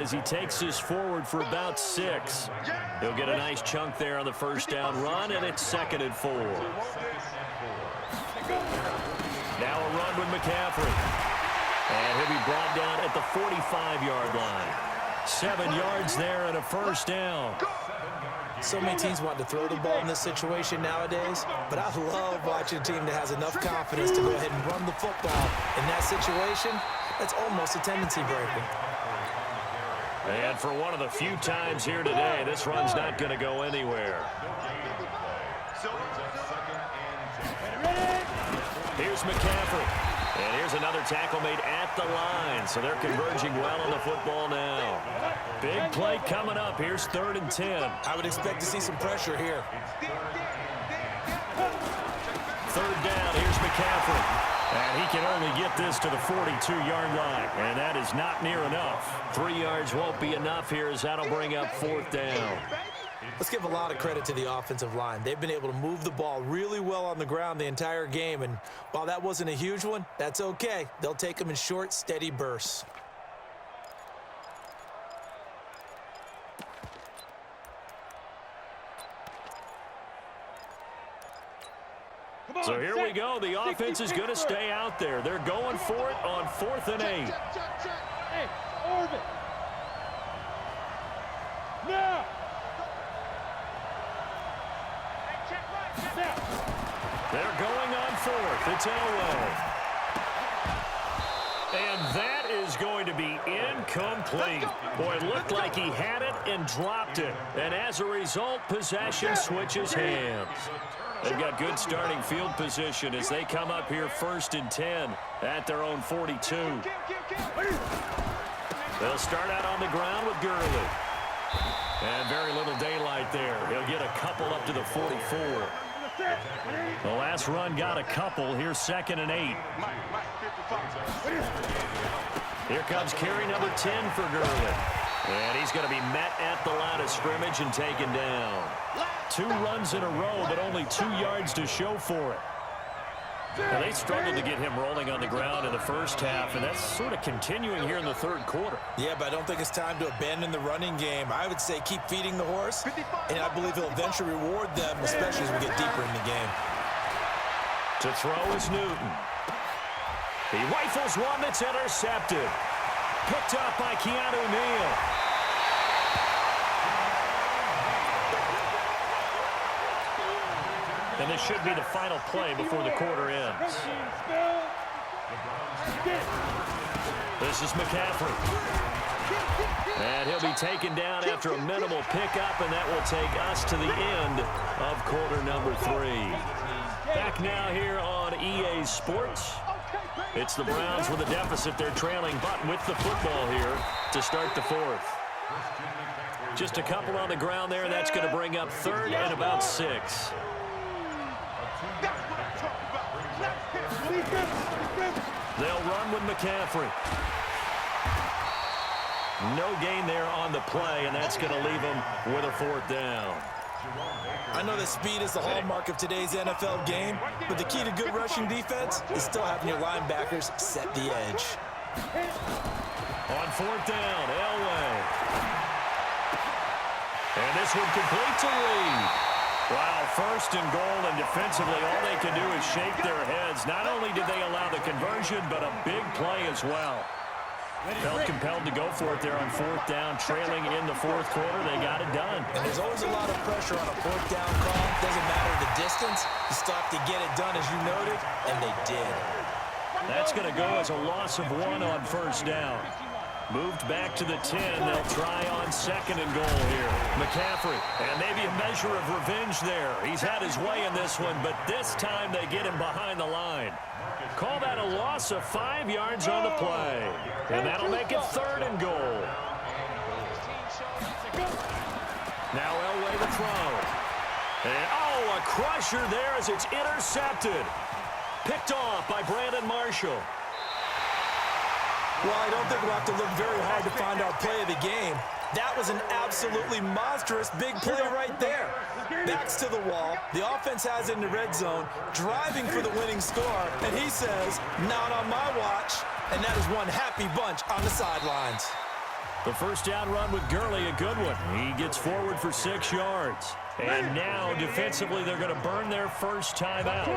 As he takes this forward for about 6. He'll get a nice chunk there on the first down run, and it's 2nd and 4. Now a run with McCaffrey. And he'll be brought down at the 45-yard line. 7 yards there and a first down. So many teams want to throw the ball in this situation nowadays, but I love watching a team that has enough confidence to go ahead and run the football. In that situation, that's almost a tendency breaker. And for one of the few times here today, this run's not going to go anywhere. Here's McCaffrey. And here's another tackle made at the line. So they're converging well on the football now. Big play coming up. Here's 3rd and 10. I would expect to see some pressure here. 3rd down. Here's McCaffrey. And he can only get this to the 42-yard line. And that is not near enough. 3 yards won't be enough here as that'll bring up 4th down. Let's give a lot of credit to the offensive line. They've been able to move the ball really well on the ground the entire game. And while that wasn't a huge one, that's okay. They'll take them in short, steady bursts. So here we go. The offense is going to stay out there. They're going for it on 4th and 8. Hey, orbit. Now. They're going on 4th. It's Elway. And that is going to be incomplete. Boy, it looked like he had it and dropped it. And as a result, possession switches hands. They've got good starting field position as they come up here 1st and 10 at their own 42. They'll start out on the ground with Gurley. And very little daylight there. He'll get a couple up to the 44. The last run got a couple. Here's 2nd and 8. Here comes carry number 10 for Gurley. And he's going to be met at the line of scrimmage and taken down. 2 runs in a row, but only 2 yards to show for it. Now, they struggled to get him rolling on the ground in the first half, and that's sort of continuing here in the 3rd quarter. Yeah, but I don't think it's time to abandon the running game. I would say keep feeding the horse, and I believe he'll eventually reward them, especially as we get deeper in the game. To throw is Newton. He rifles one that's intercepted. Picked up by Keanu Neal. And this should be the final play before the quarter ends. This is McCaffrey. And he'll be taken down after a minimal pickup, and that will take us to the end of quarter number 3. Back now here on EA Sports. It's the Browns with a deficit. They're trailing, but with the football here to start the 4th. Just a couple on the ground there, and that's going to bring up 3rd and about 6. They'll run with McCaffrey. No gain there on the play, and that's going to leave them with a 4th down. I know that speed is the hallmark of today's NFL game, but the key to good rushing defense is still having your linebackers set the edge. On 4th down, Elway. And this one complete to Reed. Wow, 1st and goal, and defensively all they can do is shake their heads. Not only did they allow the conversion, but a big play as well. Felt compelled to go for it there on 4th down, trailing in the 4th quarter. They got it done. And there's always a lot of pressure on a 4th down call. Doesn't matter the distance. You still have to get it done, as you noted, and they did. That's going to go as a loss of 1 on 1st down. Moved back to the 10. They'll try on 2nd and goal here. McCaffrey, and maybe a measure of revenge there. He's had his way in this one, but this time they get him behind the line. Call that a loss of 5 yards on the play. And that'll make it 3rd and goal. Now Elway to throw. And, oh, a crusher there as it's intercepted. Picked off by Brandon Marshall. Well, I don't think we'll have to look very hard to find our play of the game. That was an absolutely monstrous big play right there. Backs to the wall. The offense has it in the red zone, driving for the winning score. And he says, not on my watch. And that is one happy bunch on the sidelines. The first down run with Gurley, a good one. He gets forward for 6 yards. And now, defensively, they're going to burn their first time out.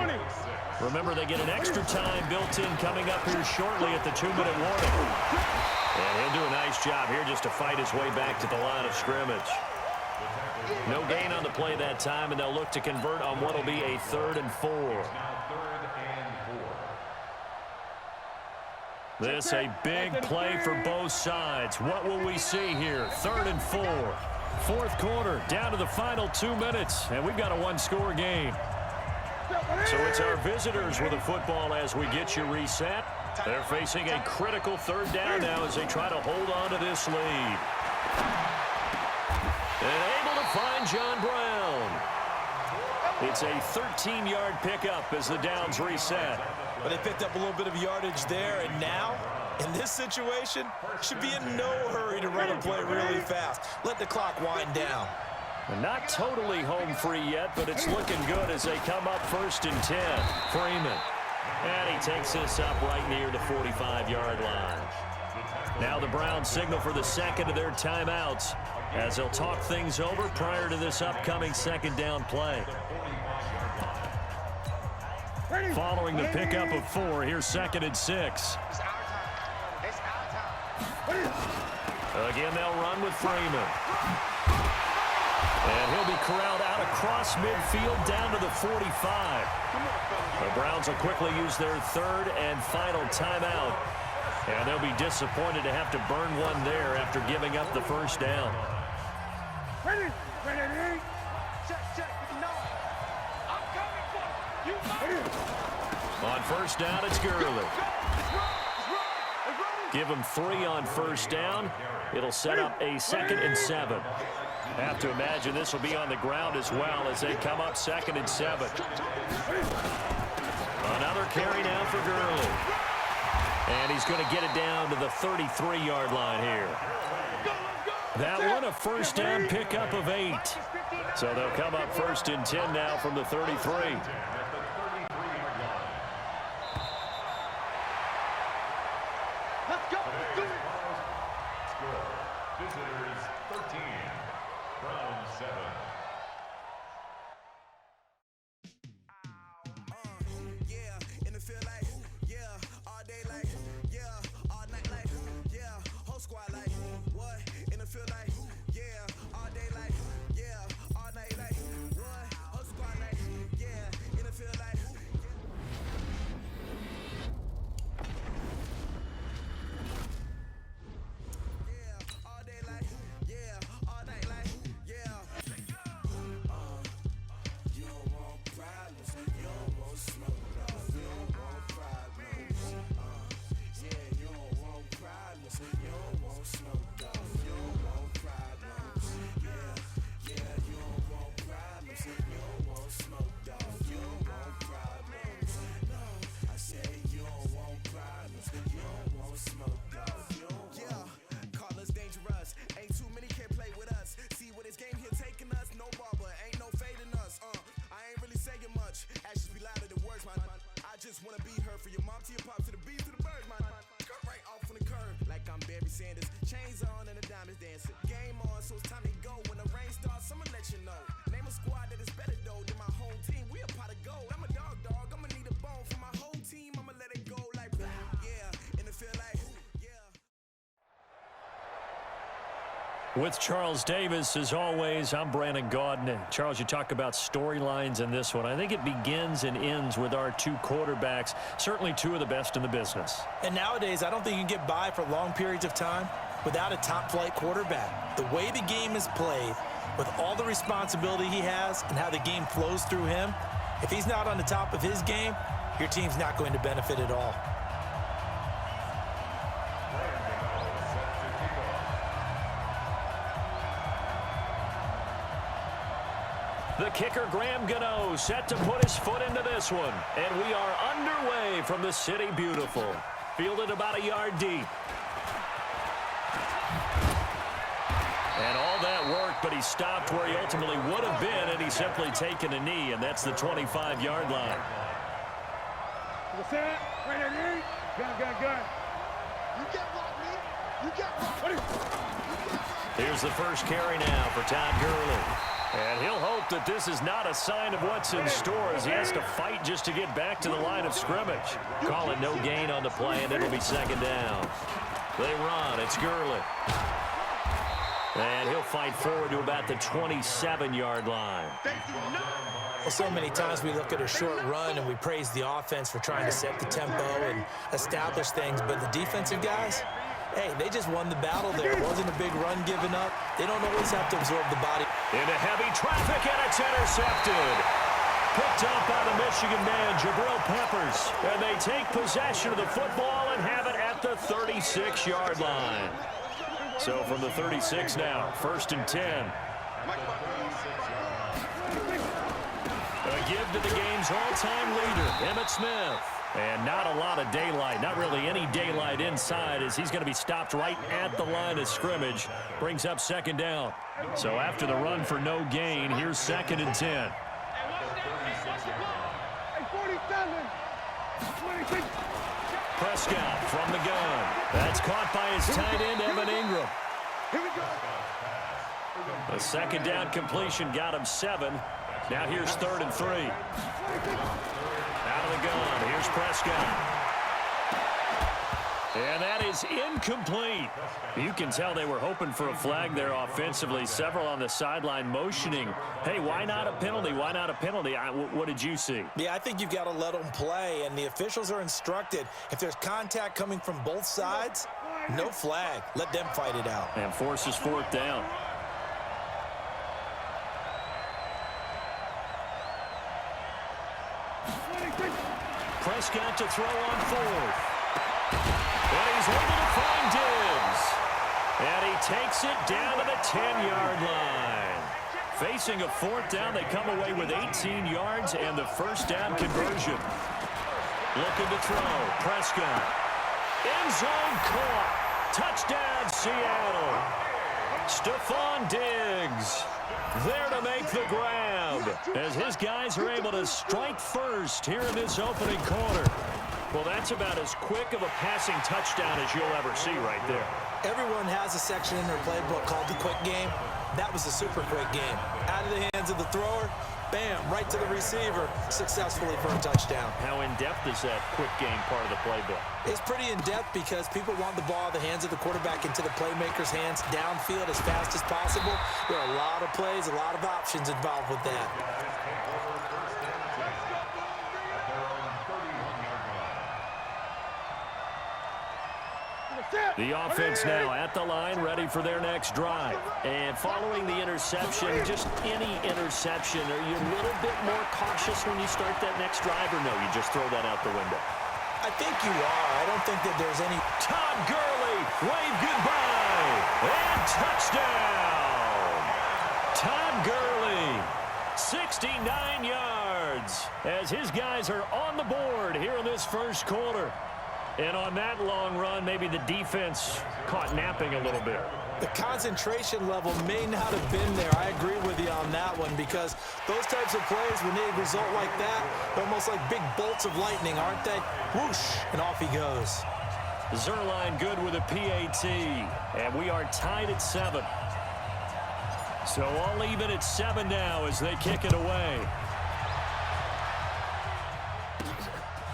Remember, they get an extra time built in coming up here shortly at the 2-minute warning. And he'll do a nice job here just to fight his way back to the line of scrimmage. No gain on the play that time, and they'll look to convert on what will be a 3rd and 4. This a big play for both sides. What will we see here? 3rd and 4. 4th quarter, down to the final 2 minutes, and we've got a 1-score game. So it's our visitors with the football as we get you reset. They're facing a critical 3rd down now as they try to hold on to this lead. And able to find John Brown. It's a 13-yard pickup as the downs reset. But they picked up a little bit of yardage there, and now, in this situation, should be in no hurry to run a play really fast. Let the clock wind down. And not totally home free yet, but it's looking good as they come up 1st and 10. Freeman. And he takes this up right near the 45-yard line. Now the Browns signal for the 2nd of their timeouts as they'll talk things over prior to this upcoming 2nd down play. Following the pickup of 4, here's 2nd and 6. Again, they'll run with Freeman. And he'll be corralled out across midfield down to the 45. The Browns will quickly use their 3rd and final timeout. And they'll be disappointed to have to burn one there after giving up the 1st down. On 1st down, it's Gurley. Give him 3 on 1st down. It'll set up a 2nd and 7. Have to imagine this will be on the ground as well as they come up 2nd and 7. Another carry now for Gurley. And he's going to get it down to the 33-yard line here. That one a 1st down pickup of 8. So they'll come up 1st and 10 now from the 33. With Charles Davis, as always, I'm Brandon Gaudin. Charles, you talk about storylines in this one. I think it begins and ends with our 2 quarterbacks, certainly 2 of the best in the business. And nowadays, I don't think you can get by for long periods of time without a top-flight quarterback. The way the game is played, with all the responsibility he has and how the game flows through him, if he's not on the top of his game, your team's not going to benefit at all. The kicker, Graham Gano, set to put his foot into this one. And we are underway from the City Beautiful. Fielded about a yard deep. And all that worked, but he stopped where he ultimately would have been, and he's simply taken a knee, and that's the 25-yard line. Gun. You get blocked, me. Here's the first carry now for Todd Gurley. And he'll hope that this is not a sign of what's in store as he has to fight just to get back to the line of scrimmage. Call it no gain on the play, and it'll be second down. They run. It's Gurley. And he'll fight forward to about the 27-yard line. Well, so many times we look at a short run and we praise the offense for trying to set the tempo and establish things, but the defensive guys, hey, they just won the battle there. It wasn't a big run given up. They don't always have to absorb the body. Into heavy traffic, and it's intercepted. Picked up by the Michigan man, Jabril Peppers. And they take possession of the football and have it at the 36-yard line. So from the 36 now, 1st and 10. A give to the game's all-time leader, Emmitt Smith. And not a lot of daylight, not really any daylight inside as he's going to be stopped right at the line of scrimmage. Brings up second down. So after the run for no gain, here's 2nd and 10. Prescott from the gun. That's caught by his tight end, Evan Ingram. The second down completion got him 7. Now here's 3rd and 3. Out of the gun, here's Prescott. And that is incomplete. You can tell they were hoping for a flag there offensively. Several on the sideline motioning, hey, why not a penalty? Why not a penalty? What did you see? Yeah, I think you've got to let them play, and the officials are instructed. If there's contact coming from both sides, no flag. Let them fight it out. And forces 4th down. Prescott to throw on 4th. And he's able to find Diggs. And he takes it down to the 10-yard line. Facing a 4th down, they come away with 18 yards and the first down conversion. Looking to throw. Prescott. End zone caught. Touchdown, Seattle. Stephon Diggs there to make the grab as his guys are able to strike first here in this opening quarter. Well, that's about as quick of a passing touchdown as you'll ever see right there. Everyone has a section in their playbook called the quick game. That was a super quick game. Out of the hands of the thrower, bam, right to the receiver, successfully for a touchdown. How in-depth is that quick game part of the playbook? It's pretty in-depth because people want the ball out of the hands of the quarterback into the playmaker's hands downfield as fast as possible. There are a lot of plays, a lot of options involved with that. The offense now at the line, ready for their next drive. And following the interception, just any interception, are you a little bit more cautious when you start that next drive, or no, you just throw that out the window? I think you are. I don't think that there's any... Todd Gurley, wave goodbye, and touchdown! Todd Gurley, 69 yards, as his guys are on the board here in this first quarter. And on that long run, maybe the defense caught napping a little bit. The concentration level may not have been there. I agree with you on that one because those types of plays, when they result like that, they're almost like big bolts of lightning, aren't they? Whoosh, and off he goes. Zerline good with a PAT, and we are tied at 7. So all even at 7 now as they kick it away.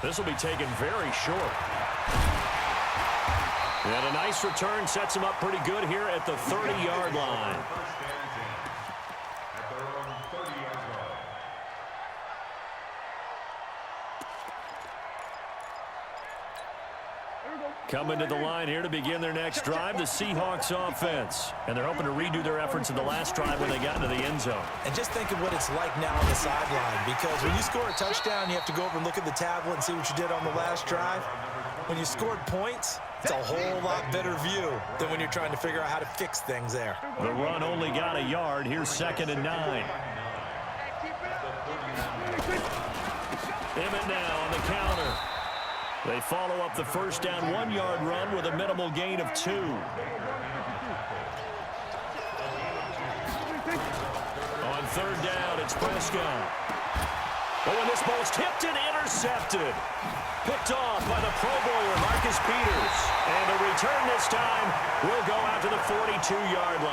This will be taken very short. And a nice return sets him up pretty good here at the 30-yard line. Coming to the line here to begin their next drive, the Seahawks offense. And they're hoping to redo their efforts in the last drive when they got into the end zone. And just think of what it's like now on the sideline, because when you score a touchdown, you have to go over and look at the tablet and see what you did on the last drive. When you scored points, it's a whole lot better view than when you're trying to figure out how to fix things there. The run only got a yard. Here's 2nd and 9. Emmitt now on the counter. They follow up the first down 1-yard run with a minimal gain of 2. On 3rd down, it's Prescott. Oh, and this ball's tipped and intercepted. Picked off by the Pro Bowler, Marcus Peters. And the return this time will go out to the 42-yard line.